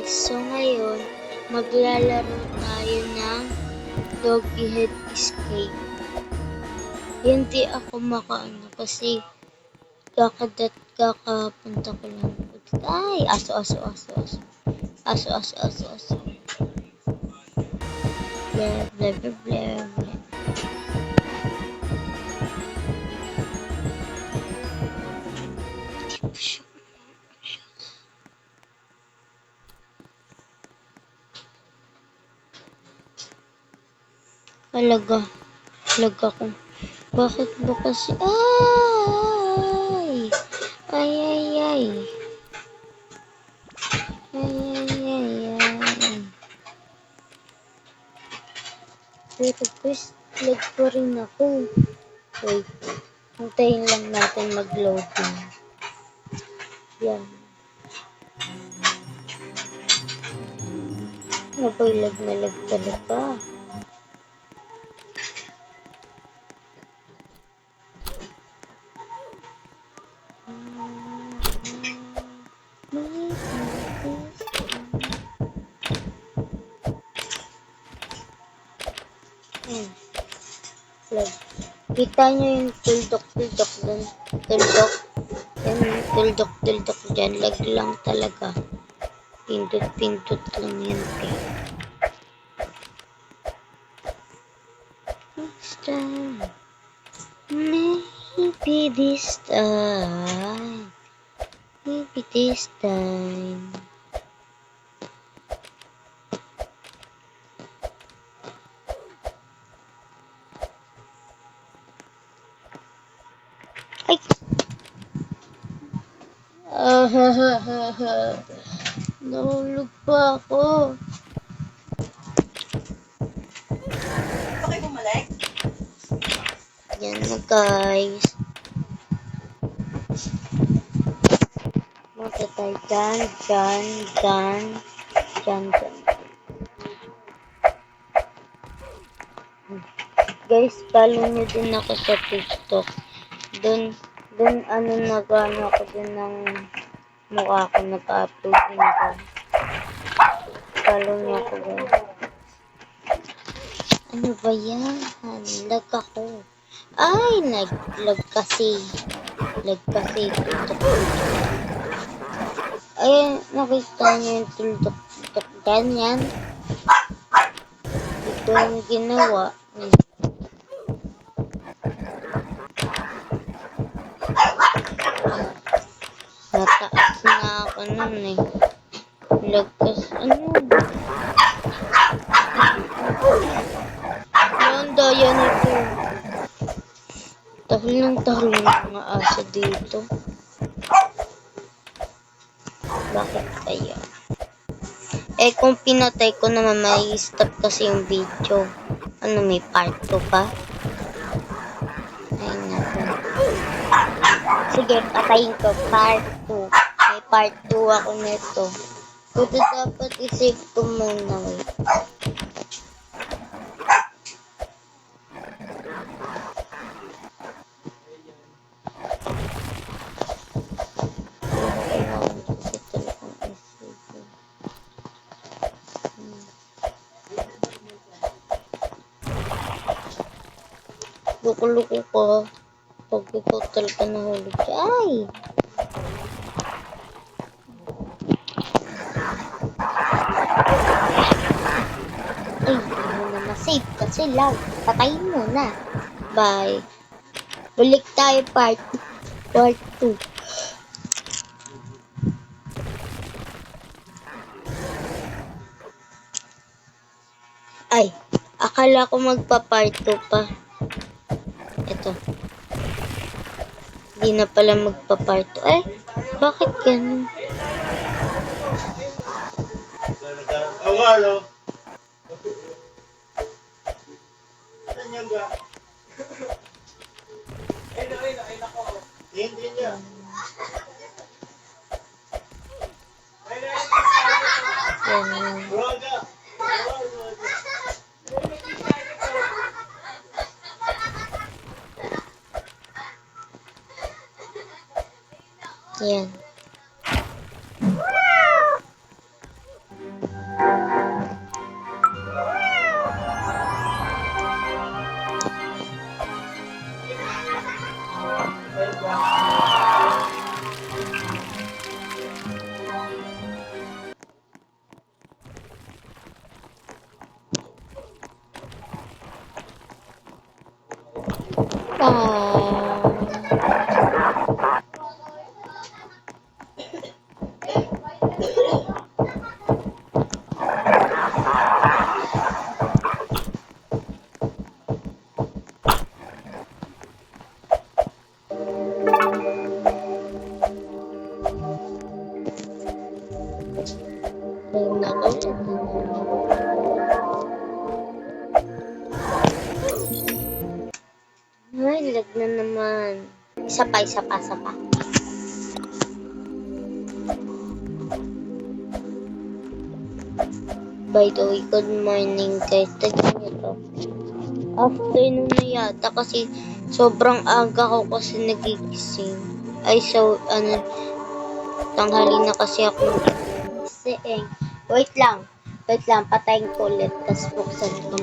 guys, so ngayon maglalaro tayo ng Doggy Head Escape. Hindi ako makaano kasi kakapunta ko lang. Ay, aso. Blah blah blah blah. Halaga ko. Bakit ba kasi? Ay. Pero guys, lag pa rin ako. Wait, hintayin lang natin mag-loading. Yan. Abay, lag talaga. Kita nyo yung tuldok dun. Yan yung tuldok dyan. Lag lang talaga. Pindot lang yan. Maybe this time. Ay! Nahulog pa ako. Okay, bumalik? Yan na guys. Punta tayo dyan. Guys, follow nyo din ako sa TikTok. Dun nag-ano ako din ng mukha ko, nag-upload din ako. Follow nyo ako guys. Ano ba yan? Lag ako. Ay, nag-lag kasi. Tuldok. Ay, nakita nyo yung tuldok. Ganyan. Ito yung ginawa. Nataas na ako nun eh. Lagkas, ang daya nito. Tahol ng mga aso dito. Bakit kaya? Eh kung pinatay ko naman, may stop kasi yung video. Ano, may part 2 pa? Ay naku. Sige, patayin ko. Part 2. May part 2 ako nito. Ito dapat isave ko muna. Wait. Loko-loko ko. Pag ikaw talaga nahulog siya. Ay! Hindi mo na masave kasi lang. Patayin mo na. Bye. Balik tayo part 2. Ay, akala ko magpa-part 2 pa. Ito. Hindi na pala magpa-part 2. Ay, bakit ganun? Awalo. Saan ga? Ay nako. Hindi niya. Yan. Yan. Oh. Ay, nako. Ay, lag na naman. Isa pa. By the way, good morning guys. Tignan nyo to. Afternoon na yata kasi sobrang aga ko kasi nagigising. Ay, so, tanghali na kasi ako nagigising. Wait lang. Patayin ko ulit. Tapos buksan ko.